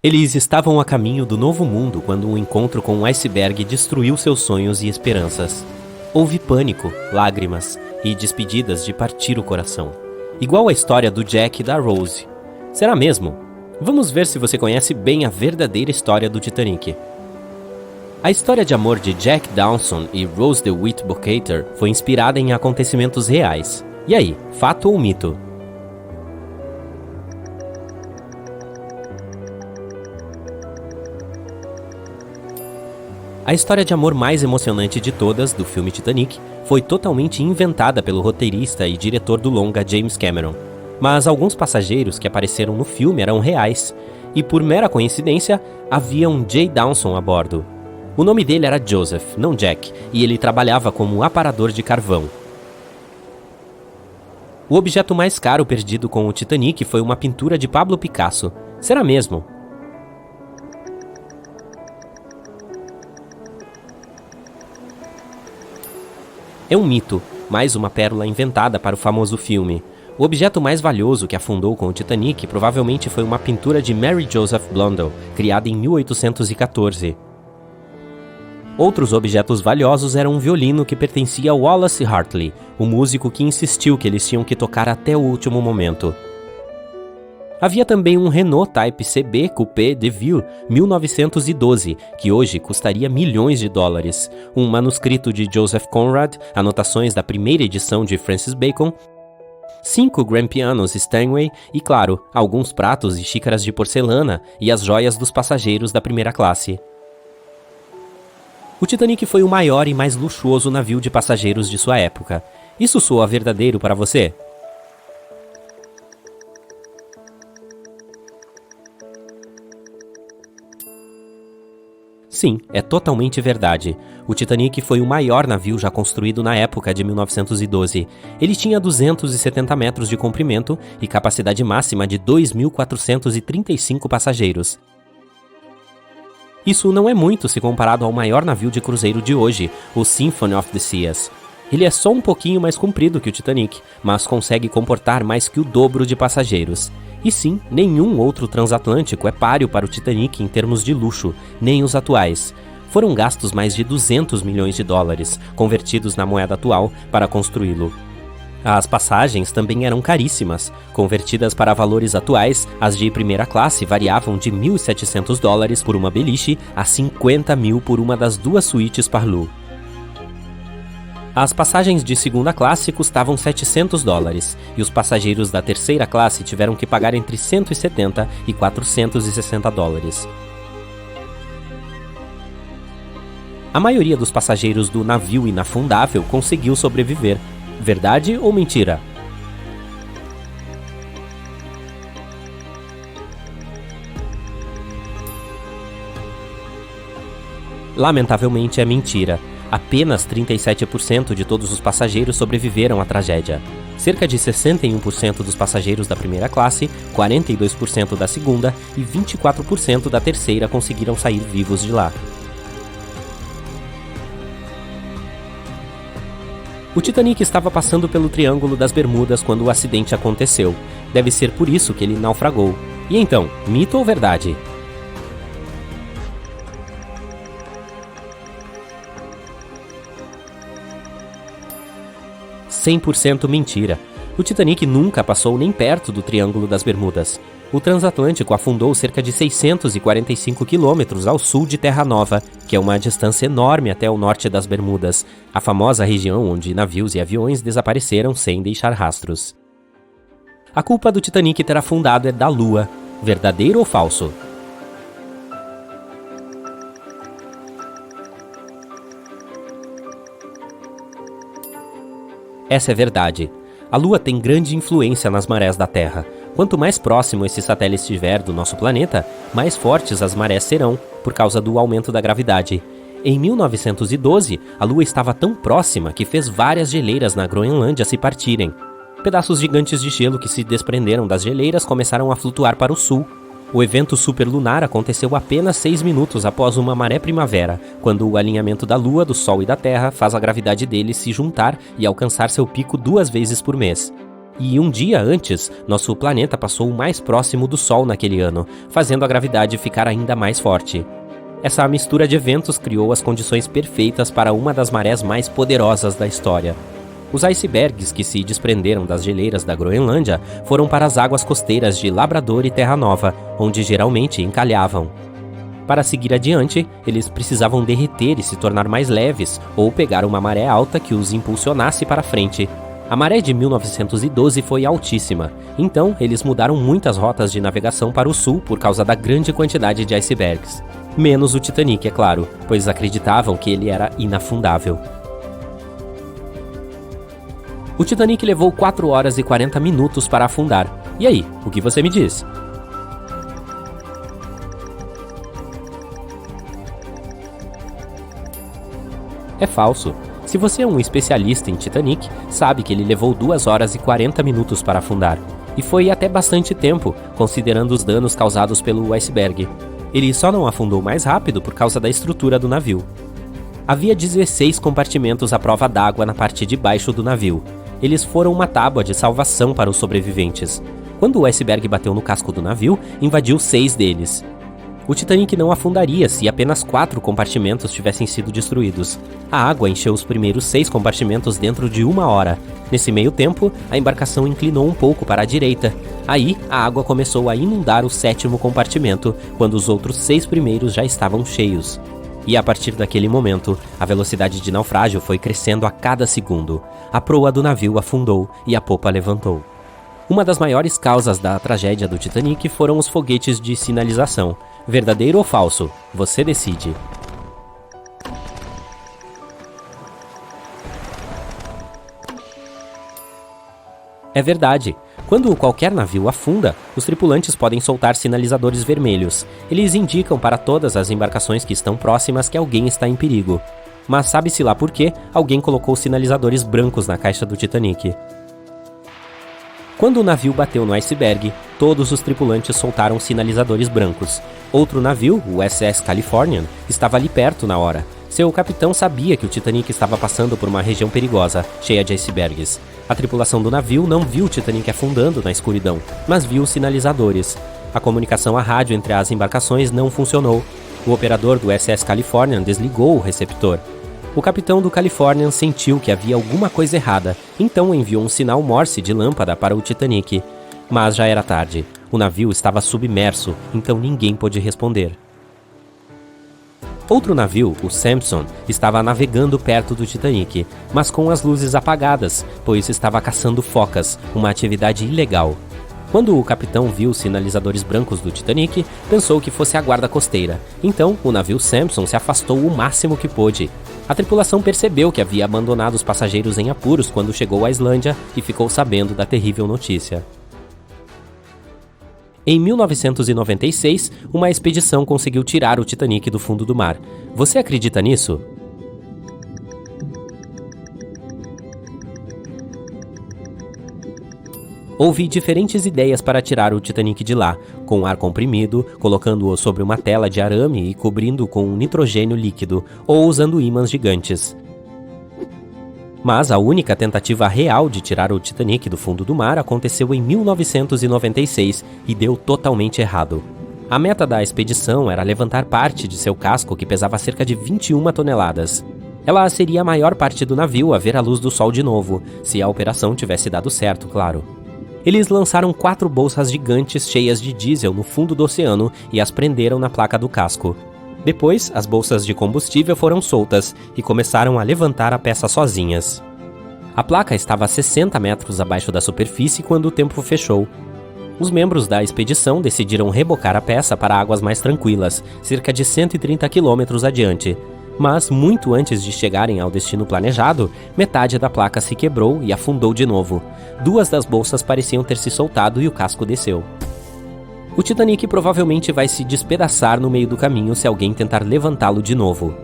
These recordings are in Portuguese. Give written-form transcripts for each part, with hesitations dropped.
Eles estavam a caminho do novo mundo quando um encontro com um iceberg destruiu seus sonhos e esperanças. Houve pânico, lágrimas e despedidas de partir o coração. Igual a história do Jack e da Rose. Será mesmo? Vamos ver se você conhece bem a verdadeira história do Titanic. A história de amor de Jack Dawson e Rose DeWitt Bukater foi inspirada em acontecimentos reais. E aí, fato ou mito? A história de amor mais emocionante de todas, do filme Titanic, foi totalmente inventada pelo roteirista e diretor do longa James Cameron. Mas alguns passageiros que apareceram no filme eram reais, e por mera coincidência, havia um Jay Dawson a bordo. O nome dele era Joseph, não Jack, e ele trabalhava como aparador de carvão. O objeto mais caro perdido com o Titanic foi uma pintura de Pablo Picasso. Será mesmo? É um mito, mais uma pérola inventada para o famoso filme. O objeto mais valioso que afundou com o Titanic provavelmente foi uma pintura de Mary Joseph Blundell, criada em 1814. Outros objetos valiosos eram um violino que pertencia a Wallace Hartley, o músico que insistiu que eles tinham que tocar até o último momento. Havia também um Renault Type CB Coupé de Ville 1912, que hoje custaria milhões de dólares, um manuscrito de Joseph Conrad, anotações da primeira edição de Francis Bacon, 5 grand pianos Steinway e, claro, alguns pratos e xícaras de porcelana e as joias dos passageiros da primeira classe. O Titanic foi o maior e mais luxuoso navio de passageiros de sua época. Isso soa verdadeiro para você? Sim, é totalmente verdade. O Titanic foi o maior navio já construído na época de 1912. Ele tinha 270 metros de comprimento e capacidade máxima de 2.435 passageiros. Isso não é muito se comparado ao maior navio de cruzeiro de hoje, o Symphony of the Seas. Ele é só um pouquinho mais comprido que o Titanic, mas consegue comportar mais que o dobro de passageiros. E sim, nenhum outro transatlântico é páreo para o Titanic em termos de luxo, nem os atuais. Foram gastos mais de 200 milhões de dólares, convertidos na moeda atual, para construí-lo. As passagens também eram caríssimas. Convertidas para valores atuais, as de primeira classe variavam de 1.700 dólares por uma beliche a 50 mil por uma das duas suítes Parlou. As passagens de segunda classe custavam 700 dólares, e os passageiros da terceira classe tiveram que pagar entre 170 e 460 dólares. A maioria dos passageiros do navio inafundável conseguiu sobreviver. Verdade ou mentira? Lamentavelmente é mentira. Apenas 37% de todos os passageiros sobreviveram à tragédia. Cerca de 61% dos passageiros da primeira classe, 42% da segunda e 24% da terceira conseguiram sair vivos de lá. O Titanic estava passando pelo Triângulo das Bermudas quando o acidente aconteceu. Deve ser por isso que ele naufragou. E então, mito ou verdade? %100% mentira. O Titanic nunca passou nem perto do Triângulo das Bermudas. O transatlântico afundou cerca de 645 quilômetros ao sul de Terra Nova, que é uma distância enorme até o norte das Bermudas, a famosa região onde navios e aviões desapareceram sem deixar rastros. A culpa do Titanic ter afundado é da Lua. Verdadeiro ou falso? Essa é verdade. A Lua tem grande influência nas marés da Terra. Quanto mais próximo esse satélite estiver do nosso planeta, mais fortes as marés serão, por causa do aumento da gravidade. Em 1912, a Lua estava tão próxima que fez várias geleiras na Groenlândia se partirem. Pedaços gigantes de gelo que se desprenderam das geleiras começaram a flutuar para o sul. O evento superlunar aconteceu apenas 6 minutos após uma maré primavera, quando o alinhamento da Lua, do Sol e da Terra faz a gravidade deles se juntar e alcançar seu pico 2 vezes por mês. E um dia antes, nosso planeta passou o mais próximo do Sol naquele ano, fazendo a gravidade ficar ainda mais forte. Essa mistura de eventos criou as condições perfeitas para uma das marés mais poderosas da história. Os icebergs que se desprenderam das geleiras da Groenlândia foram para as águas costeiras de Labrador e Terra Nova, onde geralmente encalhavam. Para seguir adiante, eles precisavam derreter e se tornar mais leves, ou pegar uma maré alta que os impulsionasse para frente. A maré de 1912 foi altíssima, então eles mudaram muitas rotas de navegação para o sul por causa da grande quantidade de icebergs. Menos o Titanic, é claro, pois acreditavam que ele era inafundável. O Titanic levou 4 horas e 40 minutos para afundar. E aí, o que você me diz? É falso. Se você é um especialista em Titanic, sabe que ele levou 2 horas e 40 minutos para afundar. E foi até bastante tempo, considerando os danos causados pelo iceberg. Ele só não afundou mais rápido por causa da estrutura do navio. Havia 16 compartimentos à prova d'água na parte de baixo do navio. Eles foram uma tábua de salvação para os sobreviventes. Quando o iceberg bateu no casco do navio, invadiu 6 deles. O Titanic não afundaria se apenas 4 compartimentos tivessem sido destruídos. A água encheu os primeiros 6 compartimentos dentro de 1 hora. Nesse meio tempo, a embarcação inclinou um pouco para a direita. Aí, a água começou a inundar o 7º compartimento, quando os outros 6 primeiros já estavam cheios. E a partir daquele momento, a velocidade de naufrágio foi crescendo a cada segundo. A proa do navio afundou e a popa levantou. Uma das maiores causas da tragédia do Titanic foram os foguetes de sinalização. Verdadeiro ou falso? Você decide. É verdade. Quando qualquer navio afunda, os tripulantes podem soltar sinalizadores vermelhos. Eles indicam para todas as embarcações que estão próximas que alguém está em perigo. Mas sabe-se lá por quê, alguém colocou sinalizadores brancos na caixa do Titanic. Quando o navio bateu no iceberg, todos os tripulantes soltaram sinalizadores brancos. Outro navio, o SS Californian, estava ali perto na hora. Seu capitão sabia que o Titanic estava passando por uma região perigosa, cheia de icebergs. A tripulação do navio não viu o Titanic afundando na escuridão, mas viu os sinalizadores. A comunicação a rádio entre as embarcações não funcionou. O operador do SS Californian desligou o receptor. O capitão do Californian sentiu que havia alguma coisa errada, então enviou um sinal Morse de lâmpada para o Titanic. Mas já era tarde. O navio estava submerso, então ninguém pôde responder. Outro navio, o Samson, estava navegando perto do Titanic, mas com as luzes apagadas, pois estava caçando focas, uma atividade ilegal. Quando o capitão viu os sinalizadores brancos do Titanic, pensou que fosse a guarda costeira. Então, o navio Samson se afastou o máximo que pôde. A tripulação percebeu que havia abandonado os passageiros em apuros quando chegou à Islândia e ficou sabendo da terrível notícia. Em 1996, uma expedição conseguiu tirar o Titanic do fundo do mar. Você acredita nisso? Houve diferentes ideias para tirar o Titanic de lá, com ar comprimido, colocando-o sobre uma tela de arame e cobrindo com nitrogênio líquido, ou usando ímãs gigantes. Mas a única tentativa real de tirar o Titanic do fundo do mar aconteceu em 1996 e deu totalmente errado. A meta da expedição era levantar parte de seu casco que pesava cerca de 21 toneladas. Ela seria a maior parte do navio a ver a luz do sol de novo, se a operação tivesse dado certo, claro. Eles lançaram 4 bolsas gigantes cheias de diesel no fundo do oceano e as prenderam na placa do casco. Depois, as bolsas de combustível foram soltas e começaram a levantar a peça sozinhas. A placa estava a 60 metros abaixo da superfície quando o tempo fechou. Os membros da expedição decidiram rebocar a peça para águas mais tranquilas, cerca de 130 quilômetros adiante. Mas, muito antes de chegarem ao destino planejado, metade da placa se quebrou e afundou de novo. 2 das bolsas pareciam ter se soltado e o casco desceu. O Titanic provavelmente vai se despedaçar no meio do caminho se alguém tentar levantá-lo de novo.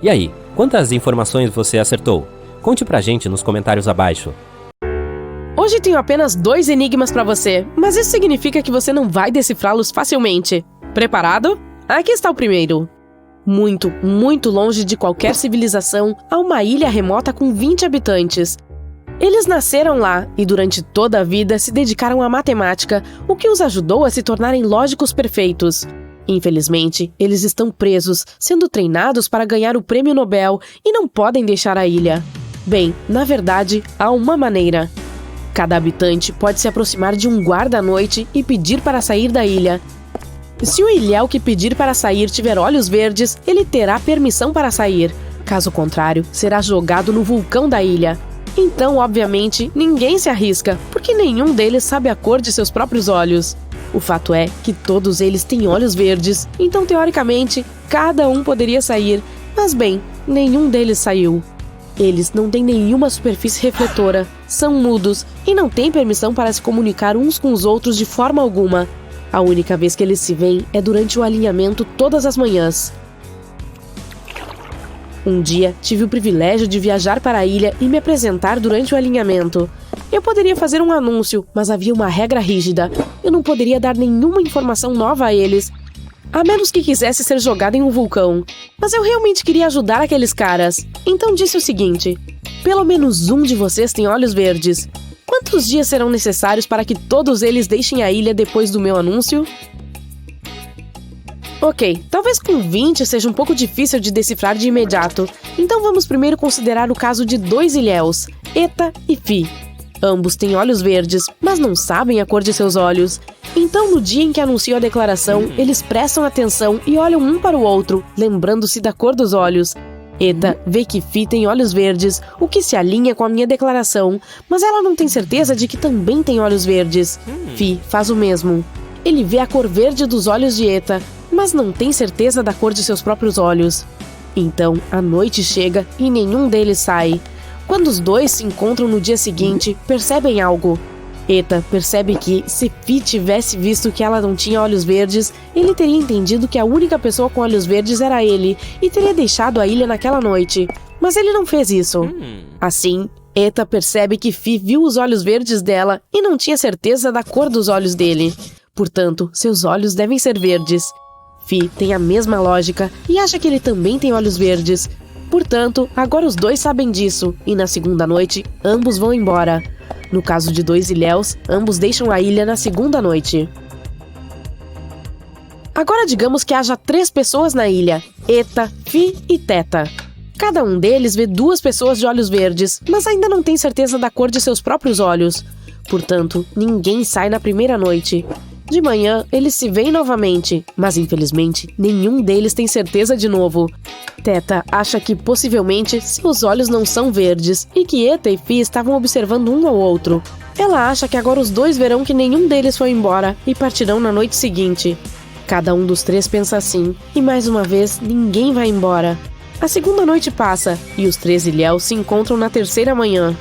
E aí, quantas informações você acertou? Conte pra gente nos comentários abaixo. Hoje tenho apenas 2 enigmas pra você, mas isso significa que você não vai decifrá-los facilmente. Preparado? Aqui está o primeiro. Muito, muito longe de qualquer civilização, há uma ilha remota com 20 habitantes. Eles nasceram lá e durante toda a vida se dedicaram à matemática, o que os ajudou a se tornarem lógicos perfeitos. Infelizmente, eles estão presos, sendo treinados para ganhar o prêmio Nobel e não podem deixar a ilha. Bem, na verdade, há uma maneira. Cada habitante pode se aproximar de um guarda à noite e pedir para sair da ilha. Se o ilhéu que pedir para sair tiver olhos verdes, ele terá permissão para sair. Caso contrário, será jogado no vulcão da ilha. Então, obviamente, ninguém se arrisca, porque nenhum deles sabe a cor de seus próprios olhos. O fato é que todos eles têm olhos verdes, então teoricamente, cada um poderia sair, mas bem, nenhum deles saiu. Eles não têm nenhuma superfície refletora, são mudos e não têm permissão para se comunicar uns com os outros de forma alguma. A única vez que eles se veem é durante o alinhamento todas as manhãs. Um dia, tive o privilégio de viajar para a ilha e me apresentar durante o alinhamento. Eu poderia fazer um anúncio, mas havia uma regra rígida. Eu não poderia dar nenhuma informação nova a eles, a menos que quisesse ser jogado em um vulcão. Mas eu realmente queria ajudar aqueles caras. Então disse o seguinte: pelo menos um de vocês tem olhos verdes. Quantos dias serão necessários para que todos eles deixem a ilha depois do meu anúncio? Ok, talvez com 20 seja um pouco difícil de decifrar de imediato. Então vamos primeiro considerar o caso de 2 ilhéus, Eta e Fi. Ambos têm olhos verdes, mas não sabem a cor de seus olhos. Então, no dia em que anuncio a declaração, eles prestam atenção e olham um para o outro, lembrando-se da cor dos olhos. Eta vê que Fi tem olhos verdes, o que se alinha com a minha declaração, mas ela não tem certeza de que também tem olhos verdes. Fi faz o mesmo. Ele vê a cor verde dos olhos de Eta, mas não tem certeza da cor de seus próprios olhos. Então, a noite chega e nenhum deles sai. Quando os dois se encontram no dia seguinte, percebem algo. Eta percebe que, se Fi tivesse visto que ela não tinha olhos verdes, ele teria entendido que a única pessoa com olhos verdes era ele e teria deixado a ilha naquela noite. Mas ele não fez isso. Assim, Eta percebe que Fi viu os olhos verdes dela e não tinha certeza da cor dos olhos dele. Portanto, seus olhos devem ser verdes. Fi tem a mesma lógica e acha que ele também tem olhos verdes. Portanto, agora os dois sabem disso, e na segunda noite, ambos vão embora. No caso de 2 ilhéus, ambos deixam a ilha na segunda noite. Agora digamos que haja 3 pessoas na ilha, Eta, Fi e Teta. Cada um deles vê 2 pessoas de olhos verdes, mas ainda não tem certeza da cor de seus próprios olhos. Portanto, ninguém sai na primeira noite. De manhã, eles se veem novamente, mas infelizmente, nenhum deles tem certeza de novo. Teta acha que possivelmente seus olhos não são verdes e que Eta e Fi estavam observando um ao outro. Ela acha que agora os dois verão que nenhum deles foi embora e partirão na noite seguinte. Cada um dos 3 pensa assim, e mais uma vez, ninguém vai embora. A segunda noite passa, e os 3 ilhéus se encontram na terceira manhã.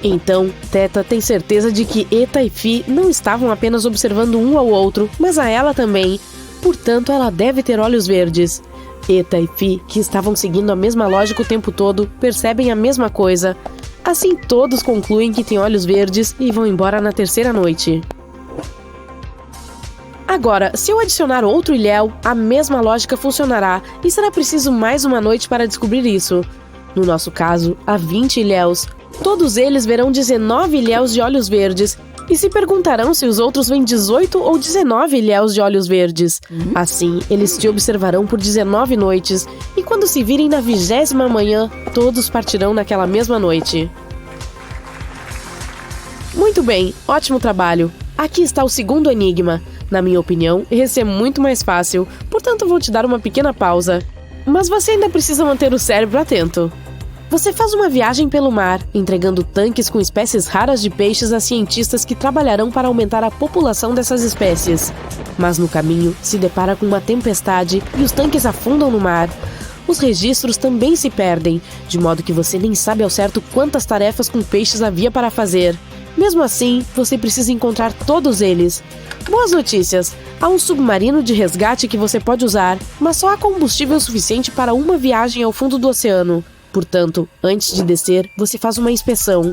Então, Teta tem certeza de que Eta e Fi não estavam apenas observando um ao outro, mas a ela também. Portanto, ela deve ter olhos verdes. Eta e Fi, que estavam seguindo a mesma lógica o tempo todo, percebem a mesma coisa. Assim, todos concluem que têm olhos verdes e vão embora na terceira noite. Agora, se eu adicionar outro ilhéu, a mesma lógica funcionará e será preciso mais uma noite para descobrir isso. No nosso caso, há 20 ilhéus. Todos eles verão 19 ilhéus de olhos verdes e se perguntarão se os outros veem 18 ou 19 ilhéus de olhos verdes. Assim, eles te observarão por 19 noites e quando se virem na 20ª manhã, todos partirão naquela mesma noite. Muito bem, ótimo trabalho. Aqui está o segundo enigma. Na minha opinião, esse é muito mais fácil, portanto vou te dar uma pequena pausa. Mas você ainda precisa manter o cérebro atento. Você faz uma viagem pelo mar, entregando tanques com espécies raras de peixes a cientistas que trabalharão para aumentar a população dessas espécies. Mas no caminho, se depara com uma tempestade e os tanques afundam no mar. Os registros também se perdem, de modo que você nem sabe ao certo quantas tarefas com peixes havia para fazer. Mesmo assim, você precisa encontrar todos eles. Boas notícias! Há um submarino de resgate que você pode usar, mas só há combustível suficiente para uma viagem ao fundo do oceano. Portanto, antes de descer, você faz uma inspeção.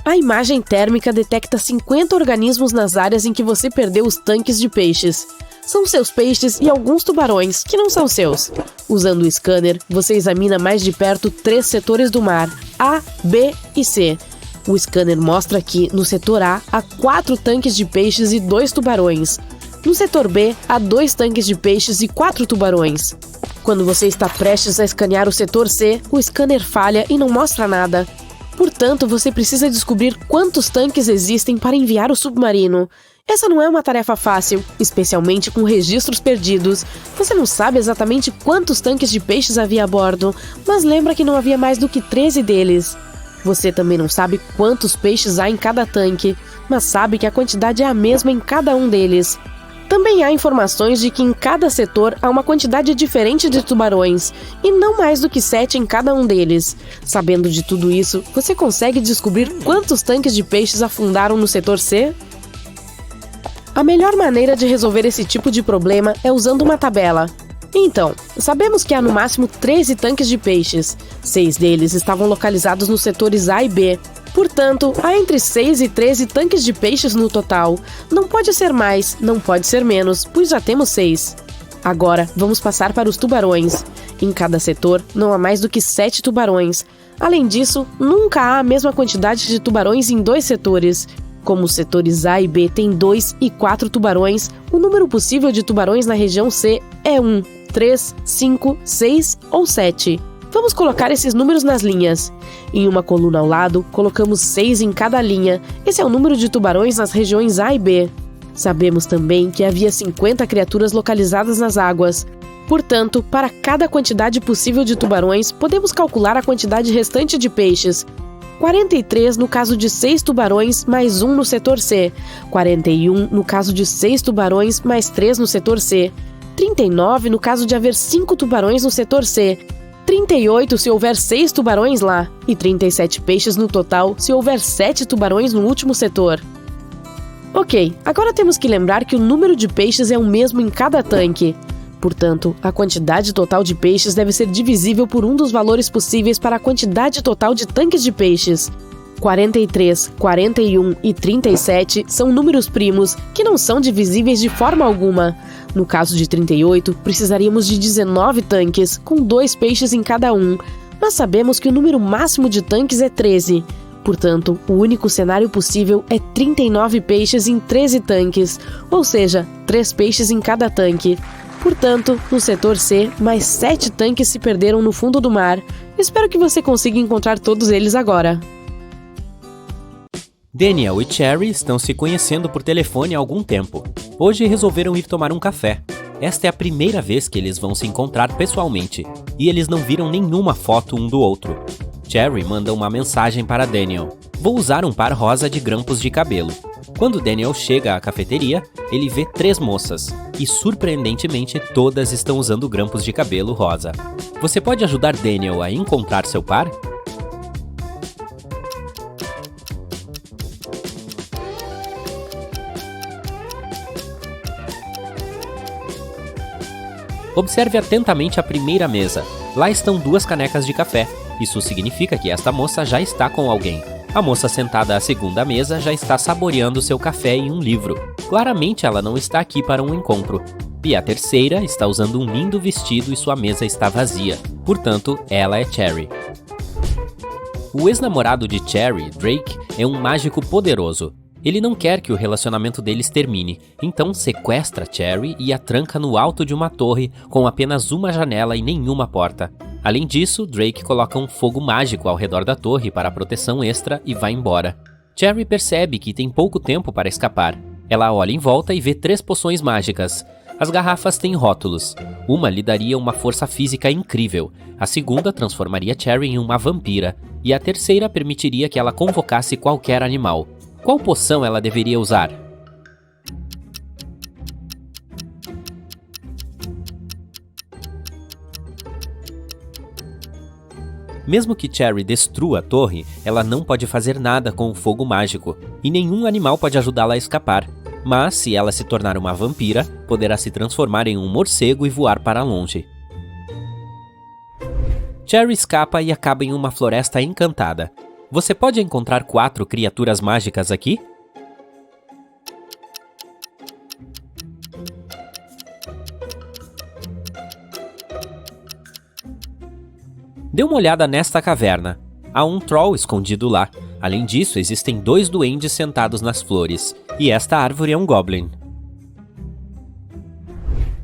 A imagem térmica detecta 50 organismos nas áreas em que você perdeu os tanques de peixes. São seus peixes e alguns tubarões, que não são seus. Usando o scanner, você examina mais de perto 3 setores do mar, A, B e C. O scanner mostra que, no setor A, há 4 tanques de peixes e 2 tubarões. No setor B, há 2 tanques de peixes e 4 tubarões. Quando você está prestes a escanear o setor C, o scanner falha e não mostra nada. Portanto, você precisa descobrir quantos tanques existem para enviar o submarino. Essa não é uma tarefa fácil, especialmente com registros perdidos. Você não sabe exatamente quantos tanques de peixes havia a bordo, mas lembra que não havia mais do que 13 deles. Você também não sabe quantos peixes há em cada tanque, mas sabe que a quantidade é a mesma em cada um deles. Também há informações de que em cada setor há uma quantidade diferente de tubarões, e não mais do que 7 em cada um deles. Sabendo de tudo isso, você consegue descobrir quantos tanques de peixes afundaram no setor C? A melhor maneira de resolver esse tipo de problema é usando uma tabela. Então, sabemos que há no máximo 13 tanques de peixes. 6 deles estavam localizados nos setores A e B. Portanto, há entre 6 e 13 tanques de peixes no total. Não pode ser mais, não pode ser menos, pois já temos 6. Agora, vamos passar para os tubarões. Em cada setor, não há mais do que 7 tubarões. Além disso, nunca há a mesma quantidade de tubarões em 2 setores. Como os setores A e B têm 2 e 4 tubarões, o número possível de tubarões na região C é 1, 3, 5, 6 ou 7. Vamos colocar esses números nas linhas. Em uma coluna ao lado, colocamos 6 em cada linha. Esse é o número de tubarões nas regiões A e B. Sabemos também que havia 50 criaturas localizadas nas águas. Portanto, para cada quantidade possível de tubarões, podemos calcular a quantidade restante de peixes. 43 no caso de 6 tubarões mais 1 no setor C. 41 no caso de 6 tubarões mais 3 no setor C. 39 no caso de haver 5 tubarões no setor C. 38 se houver 6 tubarões lá, e 37 peixes no total se houver 7 tubarões no último setor. Ok, agora temos que lembrar que o número de peixes é o mesmo em cada tanque. Portanto, a quantidade total de peixes deve ser divisível por um dos valores possíveis para a quantidade total de tanques de peixes. 43, 41 e 37 são números primos, que não são divisíveis de forma alguma. No caso de 38, precisaríamos de 19 tanques, com 2 peixes em cada um, mas sabemos que o número máximo de tanques é 13. Portanto, o único cenário possível é 39 peixes em 13 tanques, ou seja, 3 peixes em cada tanque. Portanto, no setor C, mais 7 tanques se perderam no fundo do mar. Espero que você consiga encontrar todos eles agora. Daniel e Cherry estão se conhecendo por telefone há algum tempo. Hoje resolveram ir tomar um café. Esta é a primeira vez que eles vão se encontrar pessoalmente, e eles não viram nenhuma foto um do outro. Cherry manda uma mensagem para Daniel. Vou usar um par rosa de grampos de cabelo. Quando Daniel chega à cafeteria, ele vê 3 moças, e surpreendentemente todas estão usando grampos de cabelo rosa. Você pode ajudar Daniel a encontrar seu par? Observe atentamente a primeira mesa. Lá estão 2 canecas de café. Isso significa que esta moça já está com alguém. A moça sentada à segunda mesa já está saboreando seu café e um livro. Claramente ela não está aqui para um encontro. E a terceira está usando um lindo vestido e sua mesa está vazia. Portanto, ela é Cherry. O ex-namorado de Cherry, Drake, é um mágico poderoso. Ele não quer que o relacionamento deles termine, então sequestra Cherry e a tranca no alto de uma torre com apenas uma janela e nenhuma porta. Além disso, Drake coloca um fogo mágico ao redor da torre para proteção extra e vai embora. Cherry percebe que tem pouco tempo para escapar. Ela olha em volta e vê 3 poções mágicas. As garrafas têm rótulos. Uma lhe daria uma força física incrível, a segunda transformaria Cherry em uma vampira, e a terceira permitiria que ela convocasse qualquer animal. Qual poção ela deveria usar? Mesmo que Cherry destrua a torre, ela não pode fazer nada com o fogo mágico, e nenhum animal pode ajudá-la a escapar. Mas, se ela se tornar uma vampira, poderá se transformar em um morcego e voar para longe. Cherry escapa e acaba em uma floresta encantada. Você pode encontrar 4 criaturas mágicas aqui? Dê uma olhada nesta caverna. Há um troll escondido lá. Além disso, existem 2 duendes sentados nas flores, e esta árvore é um goblin.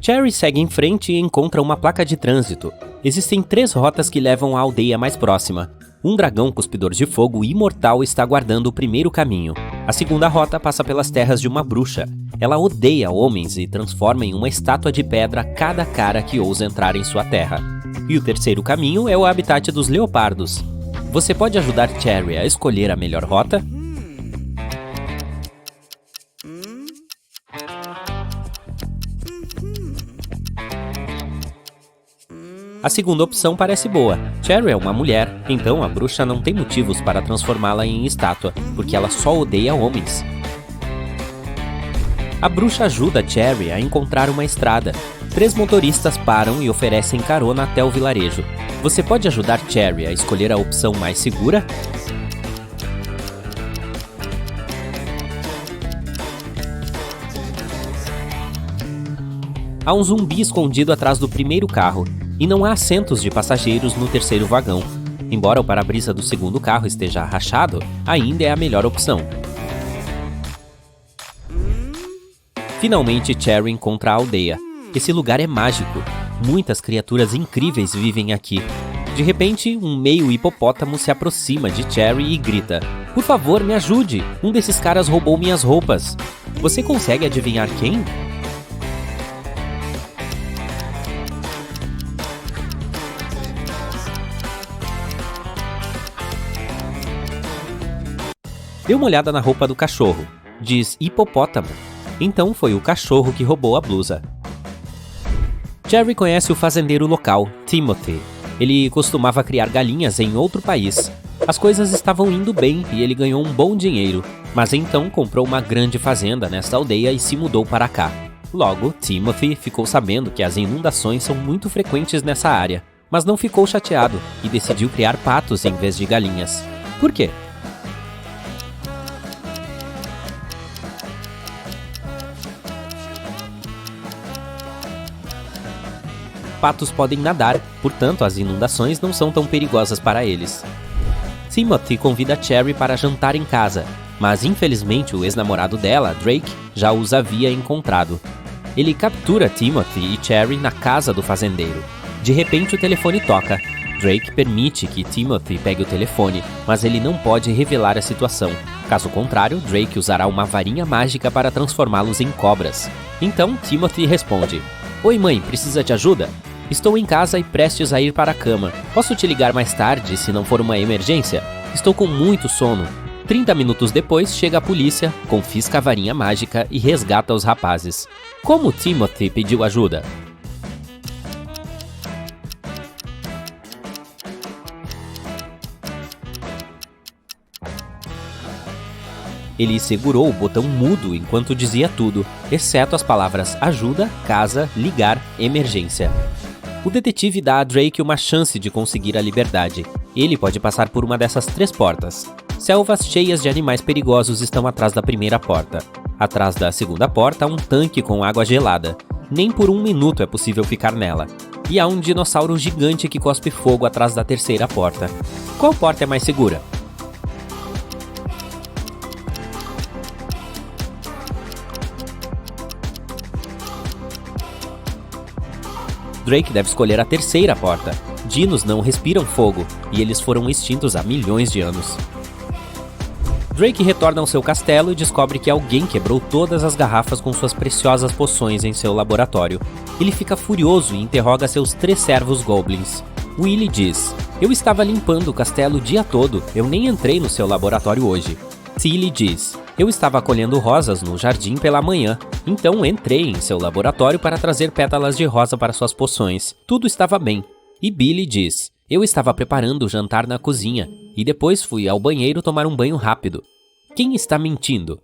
Cherry segue em frente e encontra uma placa de trânsito. Existem 3 rotas que levam à aldeia mais próxima. Um dragão cuspidor de fogo imortal está guardando o primeiro caminho. A segunda rota passa pelas terras de uma bruxa. Ela odeia homens e transforma em uma estátua de pedra cada cara que ousa entrar em sua terra. E o terceiro caminho é o habitat dos leopardos. Você pode ajudar Cherry a escolher a melhor rota? A segunda opção parece boa. Cherry é uma mulher, então a bruxa não tem motivos para transformá-la em estátua, porque ela só odeia homens. A bruxa ajuda Cherry a encontrar uma estrada. 3 motoristas param e oferecem carona até o vilarejo. Você pode ajudar Cherry a escolher a opção mais segura? Há um zumbi escondido atrás do primeiro carro, e não há assentos de passageiros no terceiro vagão. Embora o para-brisa do segundo carro esteja rachado, ainda é a melhor opção. Finalmente, Cherry encontra a aldeia. Esse lugar é mágico. Muitas criaturas incríveis vivem aqui. De repente, um meio hipopótamo se aproxima de Cherry e grita: "Por favor, me ajude! Um desses caras roubou minhas roupas." Você consegue adivinhar quem? Dê uma olhada na roupa do cachorro. Diz hipopótamo. Então foi o cachorro que roubou a blusa. Cherry conhece o fazendeiro local, Timothy. Ele costumava criar galinhas em outro país. As coisas estavam indo bem e ele ganhou um bom dinheiro, mas então comprou uma grande fazenda nesta aldeia e se mudou para cá. Logo, Timothy ficou sabendo que as inundações são muito frequentes nessa área, mas não ficou chateado e decidiu criar patos em vez de galinhas. Por quê? Patos podem nadar, portanto as inundações não são tão perigosas para eles. Timothy convida Cherry para jantar em casa, mas infelizmente o ex-namorado dela, Drake, já os havia encontrado. Ele captura Timothy e Cherry na casa do fazendeiro. De repente o telefone toca. Drake permite que Timothy pegue o telefone, mas ele não pode revelar a situação. Caso contrário, Drake usará uma varinha mágica para transformá-los em cobras. Então Timothy responde: "Oi mãe, precisa de ajuda? Estou em casa e prestes a ir para a cama. Posso te ligar mais tarde se não for uma emergência? Estou com muito sono." 30 minutos depois, chega a polícia, confisca a varinha mágica e resgata os rapazes. Como Timothy pediu ajuda? Ele segurou o botão mudo enquanto dizia tudo, exceto as palavras ajuda, casa, ligar, emergência. O detetive dá a Drake uma chance de conseguir a liberdade. Ele pode passar por uma dessas 3 portas. Selvas cheias de animais perigosos estão atrás da primeira porta. Atrás da segunda porta há um tanque com água gelada. Nem por 1 minuto é possível ficar nela. E há um dinossauro gigante que cospe fogo atrás da terceira porta. Qual porta é mais segura? Drake deve escolher a terceira porta. Dinos não respiram fogo, e eles foram extintos há milhões de anos. Drake retorna ao seu castelo e descobre que alguém quebrou todas as garrafas com suas preciosas poções em seu laboratório. Ele fica furioso e interroga seus 3 servos goblins. Willy diz: "Eu estava limpando o castelo o dia todo, eu nem entrei no seu laboratório hoje." Tilly diz: "Eu estava colhendo rosas no jardim pela manhã, então entrei em seu laboratório para trazer pétalas de rosa para suas poções. Tudo estava bem." E Billy diz: "Eu estava preparando o jantar na cozinha, e depois fui ao banheiro tomar um banho rápido." Quem está mentindo?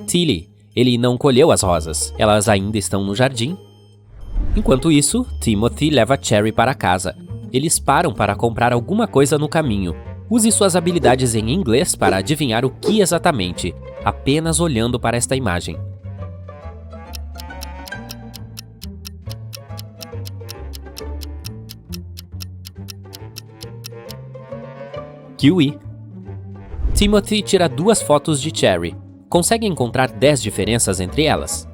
Tilly. Ele não colheu as rosas, elas ainda estão no jardim. Enquanto isso, Timothy leva Cherry para casa. Eles param para comprar alguma coisa no caminho. Use suas habilidades em inglês para adivinhar o que exatamente, apenas olhando para esta imagem. Kiwi. Timothy tira 2 fotos de Cherry. Consegue encontrar 10 diferenças entre elas?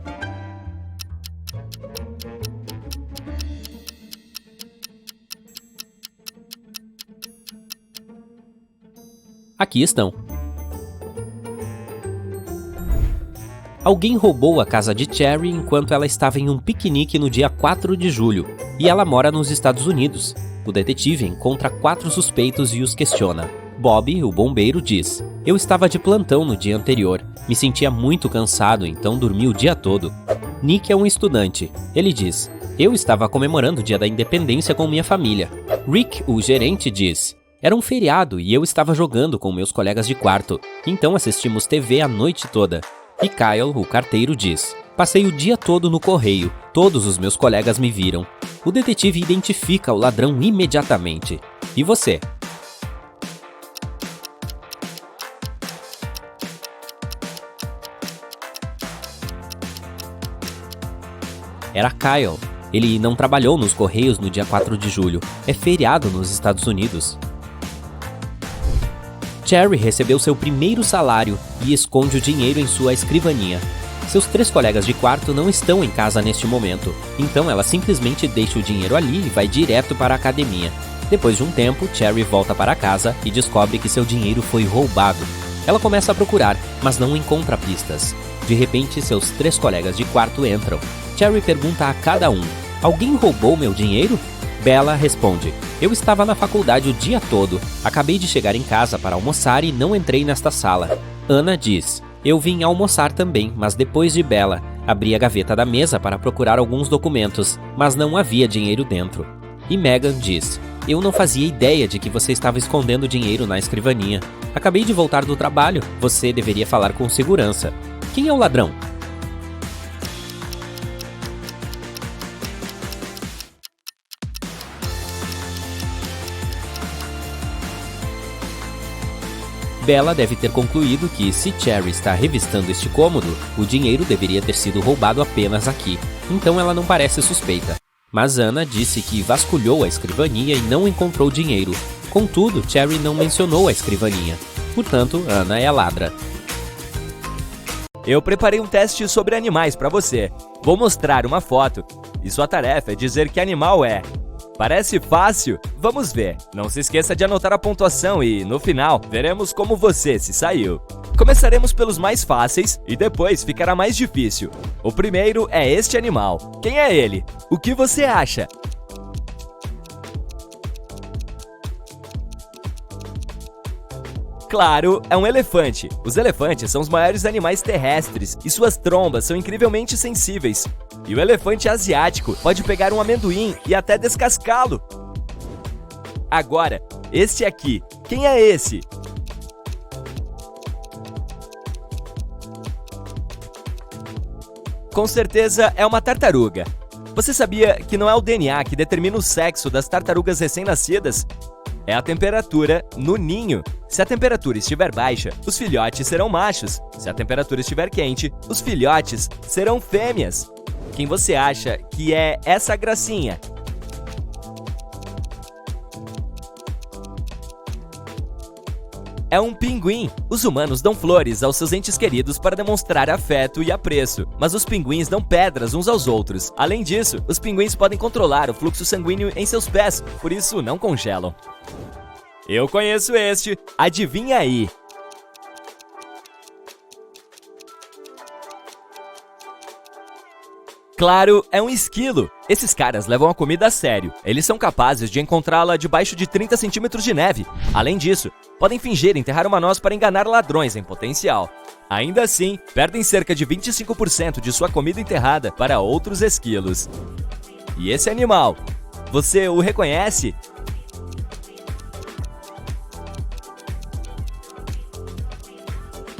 Aqui estão. Alguém roubou a casa de Cherry enquanto ela estava em um piquenique no dia 4 de julho, e ela mora nos Estados Unidos. O detetive encontra 4 suspeitos e os questiona. Bob, o bombeiro, diz: "Eu estava de plantão no dia anterior. Me sentia muito cansado, então dormi o dia todo." Nick é um estudante. Ele diz: "Eu estava comemorando o dia da independência com minha família." Rick, o gerente, diz: "Era um feriado e eu estava jogando com meus colegas de quarto, então assistimos TV a noite toda." E Kyle, o carteiro, diz: "Passei o dia todo no correio, todos os meus colegas me viram." O detetive identifica o ladrão imediatamente. E você? Era Kyle. Ele não trabalhou nos correios no dia 4 de julho. É feriado nos Estados Unidos. Cherry recebeu seu primeiro salário e esconde o dinheiro em sua escrivaninha. Seus 3 colegas de quarto não estão em casa neste momento, então ela simplesmente deixa o dinheiro ali e vai direto para a academia. Depois de um tempo, Cherry volta para casa e descobre que seu dinheiro foi roubado. Ela começa a procurar, mas não encontra pistas. De repente, seus 3 colegas de quarto entram. Cherry pergunta a cada um: "Alguém roubou meu dinheiro?" Bella responde: "Eu estava na faculdade o dia todo. Acabei de chegar em casa para almoçar e não entrei nesta sala." Anna diz: "Eu vim almoçar também, mas depois de Bella. Abri a gaveta da mesa para procurar alguns documentos, mas não havia dinheiro dentro." E Megan diz: "Eu não fazia ideia de que você estava escondendo dinheiro na escrivaninha. Acabei de voltar do trabalho. Você deveria falar com segurança. Quem é o ladrão?" Bella deve ter concluído que, se Cherry está revistando este cômodo, o dinheiro deveria ter sido roubado apenas aqui, então ela não parece suspeita. Mas Anna disse que vasculhou a escrivaninha e não encontrou dinheiro. Contudo, Cherry não mencionou a escrivaninha. Portanto, Anna é a ladra. Eu preparei um teste sobre animais para você. Vou mostrar uma foto, e sua tarefa é dizer que animal é. Parece fácil? Vamos ver. Não se esqueça de anotar a pontuação e, no final, veremos como você se saiu. Começaremos pelos mais fáceis e depois ficará mais difícil. O primeiro é este animal. Quem é ele? O que você acha? Claro, é um elefante. Os elefantes são os maiores animais terrestres e suas trombas são incrivelmente sensíveis. E o elefante asiático pode pegar um amendoim e até descascá-lo. Agora, este aqui. Quem é esse? Com certeza é uma tartaruga. Você sabia que não é o DNA que determina o sexo das tartarugas recém-nascidas? É a temperatura no ninho. Se a temperatura estiver baixa, os filhotes serão machos. Se a temperatura estiver quente, os filhotes serão fêmeas. Quem você acha que é essa gracinha? É um pinguim. Os humanos dão flores aos seus entes queridos para demonstrar afeto e apreço, mas os pinguins dão pedras uns aos outros. Além disso, os pinguins podem controlar o fluxo sanguíneo em seus pés, por isso não congelam. Eu conheço este. Adivinha aí? Claro, é um esquilo. Esses caras levam a comida a sério. Eles são capazes de encontrá-la debaixo de 30 centímetros de neve. Além disso, podem fingir enterrar uma noz para enganar ladrões em potencial. Ainda assim, perdem cerca de 25% de sua comida enterrada para outros esquilos. E esse animal, você o reconhece?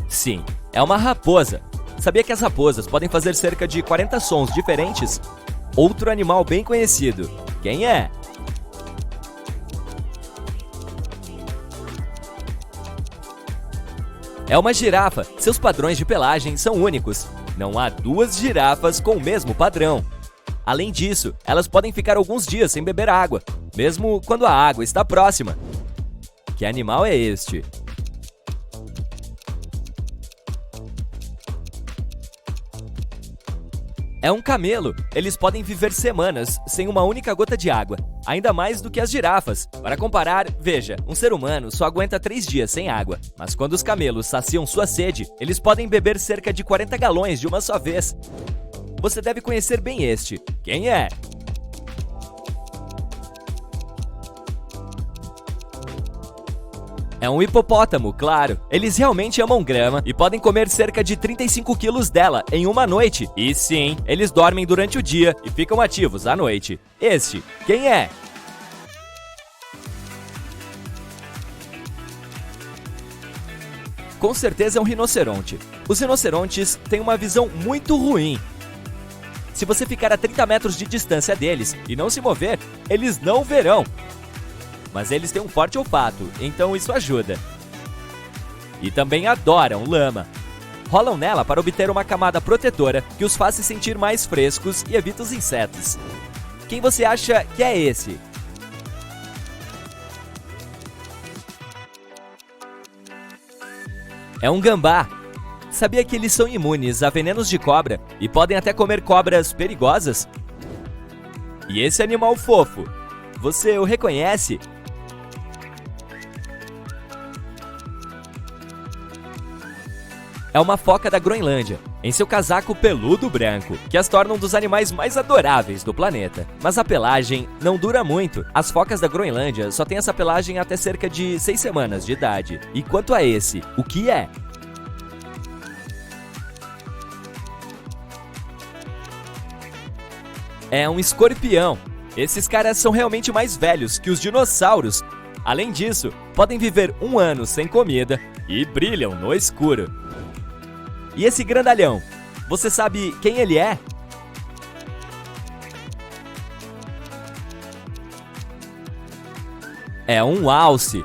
Sim, é uma raposa. Sabia que as raposas podem fazer cerca de 40 sons diferentes? Outro animal bem conhecido. Quem é? É uma girafa. Seus padrões de pelagem são únicos. Não há 2 girafas com o mesmo padrão. Além disso, elas podem ficar alguns dias sem beber água, mesmo quando a água está próxima. que animal é este? É um camelo. Eles podem viver semanas sem uma única gota de água, ainda mais do que as girafas. Para comparar, veja, um ser humano só aguenta 3 dias sem água, mas quando os camelos saciam sua sede, eles podem beber cerca de 40 galões de uma só vez. Você deve conhecer bem este. Quem é? É um hipopótamo, claro. Eles realmente amam grama e podem comer cerca de 35 quilos dela em uma noite. E sim, eles dormem durante o dia e ficam ativos à noite. Este, quem é? Com certeza é um rinoceronte. Os rinocerontes têm uma visão muito ruim. Se você ficar a 30 metros de distância deles e não se mover, eles não verão. Mas eles têm um forte olfato, então isso ajuda. E também adoram lama. Rolam nela para obter uma camada protetora que os faz se sentir mais frescos e evita os insetos. Quem você acha que é esse? É um gambá. Sabia que eles são imunes a venenos de cobra e podem até comer cobras perigosas? E esse animal fofo, você o reconhece? É uma foca da Groenlândia, em seu casaco peludo branco, que as torna um dos animais mais adoráveis do planeta. Mas a pelagem não dura muito. As focas da Groenlândia só têm essa pelagem até cerca de 6 semanas de idade. E quanto a esse, o que é? É um escorpião. Esses caras são realmente mais velhos que os dinossauros. Além disso, podem viver 1 ano sem comida e brilham no escuro. E esse grandalhão, você sabe quem ele é? É um alce.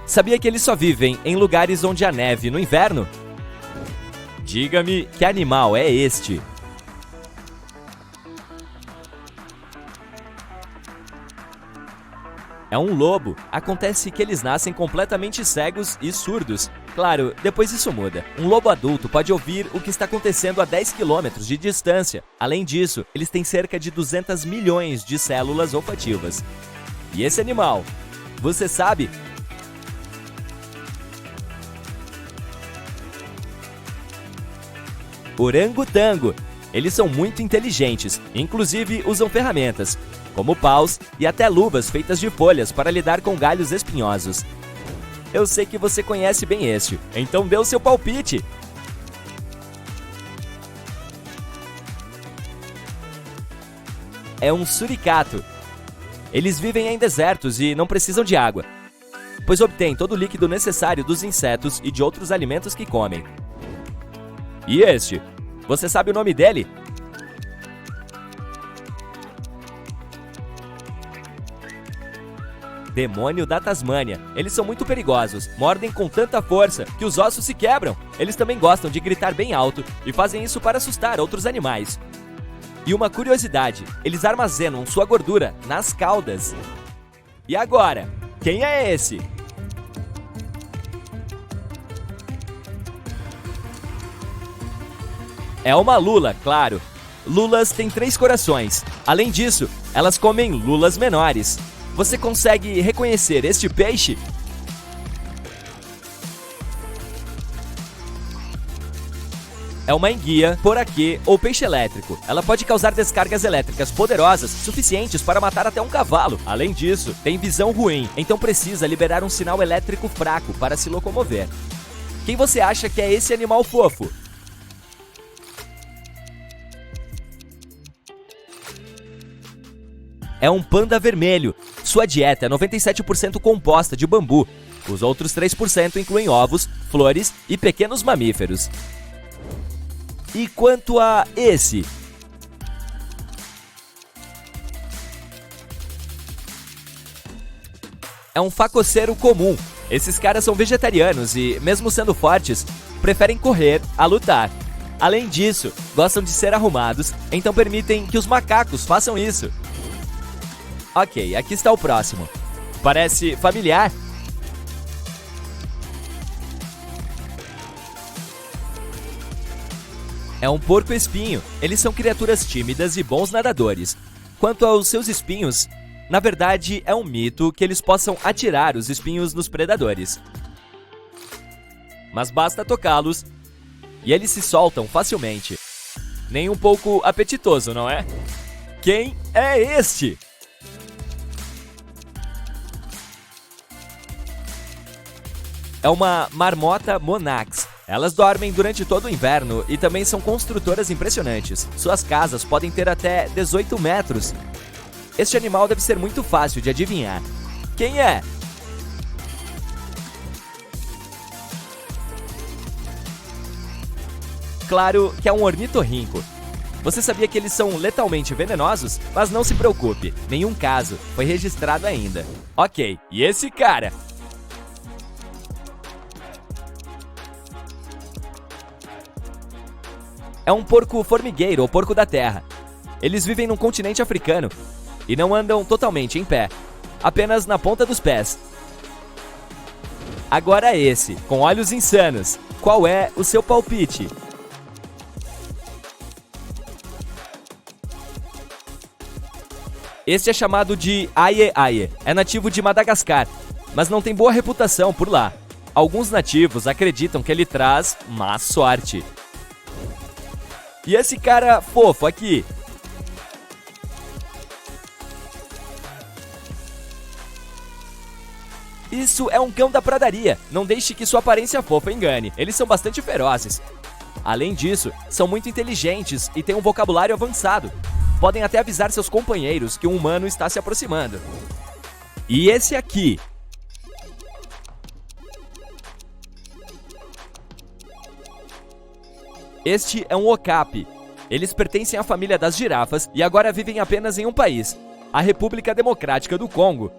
Sabia que eles só vivem em lugares onde há neve no inverno? Diga-me que animal é este? É um lobo. Acontece que eles nascem completamente cegos e surdos. Claro, depois isso muda. Um lobo adulto pode ouvir o que está acontecendo a 10 quilômetros de distância. Além disso, eles têm cerca de 200 milhões de células olfativas. E esse animal, você sabe? Orangotango. Eles são muito inteligentes, inclusive usam ferramentas, como paus e até luvas feitas de folhas para lidar com galhos espinhosos. Eu sei que você conhece bem este, então dê o seu palpite! É um suricato. Eles vivem em desertos e não precisam de água, pois obtêm todo o líquido necessário dos insetos e de outros alimentos que comem. E este? Você sabe o nome dele? Demônio da Tasmânia. Eles são muito perigosos, mordem com tanta força que os ossos se quebram. Eles também gostam de gritar bem alto e fazem isso para assustar outros animais. E uma curiosidade, eles armazenam sua gordura nas caudas. E agora, quem é esse? É uma lula, claro. Lulas têm 3 corações. Além disso, elas comem lulas menores. Você consegue reconhecer este peixe? É uma enguia, poraquê ou peixe elétrico. Ela pode causar descargas elétricas poderosas suficientes para matar até um cavalo. Além disso, tem visão ruim, então precisa liberar um sinal elétrico fraco para se locomover. Quem você acha que é esse animal fofo? É um panda vermelho. Sua dieta é 97% composta de bambu. Os outros 3% incluem ovos, flores e pequenos mamíferos. E quanto a esse? É um facoceiro comum. Esses caras são vegetarianos e, mesmo sendo fortes, preferem correr a lutar. Além disso, gostam de ser arrumados, então permitem que os macacos façam isso. Ok, aqui está o próximo. Parece familiar? É um porco-espinho. Eles são criaturas tímidas e bons nadadores. Quanto aos seus espinhos, na verdade é um mito que eles possam atirar os espinhos nos predadores. Mas basta tocá-los e eles se soltam facilmente. Nem um pouco apetitoso, não é? Quem é este? É uma marmota monax. Elas dormem durante todo o inverno e também são construtoras impressionantes. Suas casas podem ter até 18 metros. Este animal deve ser muito fácil de adivinhar. Quem é? Claro que é um ornitorrinco. Você sabia que eles são letalmente venenosos? Mas não se preocupe, nenhum caso foi registrado ainda. Ok, e esse cara? É um porco formigueiro ou porco da terra. Eles vivem no continente africano e não andam totalmente em pé, apenas na ponta dos pés. Agora esse, com olhos insanos. Qual é o seu palpite? Este é chamado de aie-aie. É nativo de Madagascar, mas não tem boa reputação por lá. Alguns nativos acreditam que ele traz má sorte. E esse cara fofo aqui? Isso é um cão da pradaria. Não deixe que sua aparência fofa engane. Eles são bastante ferozes. Além disso, são muito inteligentes e têm um vocabulário avançado. Podem até avisar seus companheiros que um humano está se aproximando. E esse aqui? Este é um okapi. Eles pertencem à família das girafas e agora vivem apenas em um país, a República Democrática do Congo.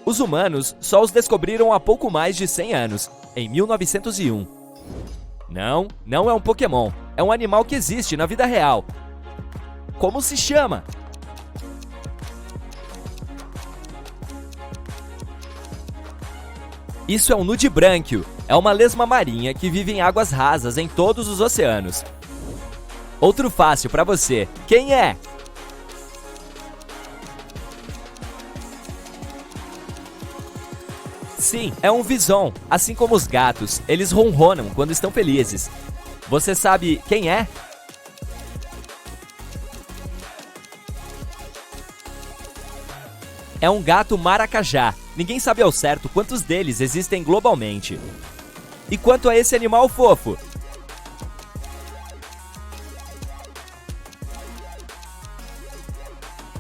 Os humanos só os descobriram há pouco mais de 100 anos, em 1901. Não é um Pokémon. É um animal que existe na vida real. Como se chama? Isso é um nudibranquio. É uma lesma marinha que vive em águas rasas em todos os oceanos. Outro fácil para você. Quem é? Sim, é um vison. Assim como os gatos, eles ronronam quando estão felizes. Você sabe quem é? É um gato maracajá. Ninguém sabe ao certo quantos deles existem globalmente. E quanto a esse animal fofo?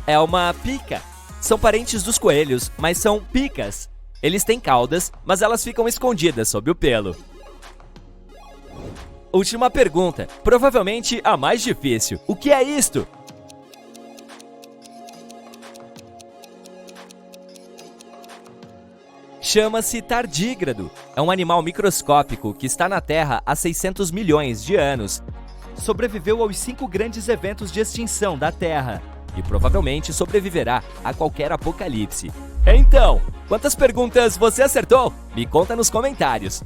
É uma pica. São parentes dos coelhos, mas são picas. Eles têm caudas, mas elas ficam escondidas sob o pelo. Última pergunta, provavelmente a mais difícil. O que é isto? Chama-se tardígrado. É um animal microscópico que está na Terra há 600 milhões de anos. Sobreviveu aos 5 grandes eventos de extinção da Terra e provavelmente sobreviverá a qualquer apocalipse. Então, quantas perguntas você acertou? Me conta nos comentários.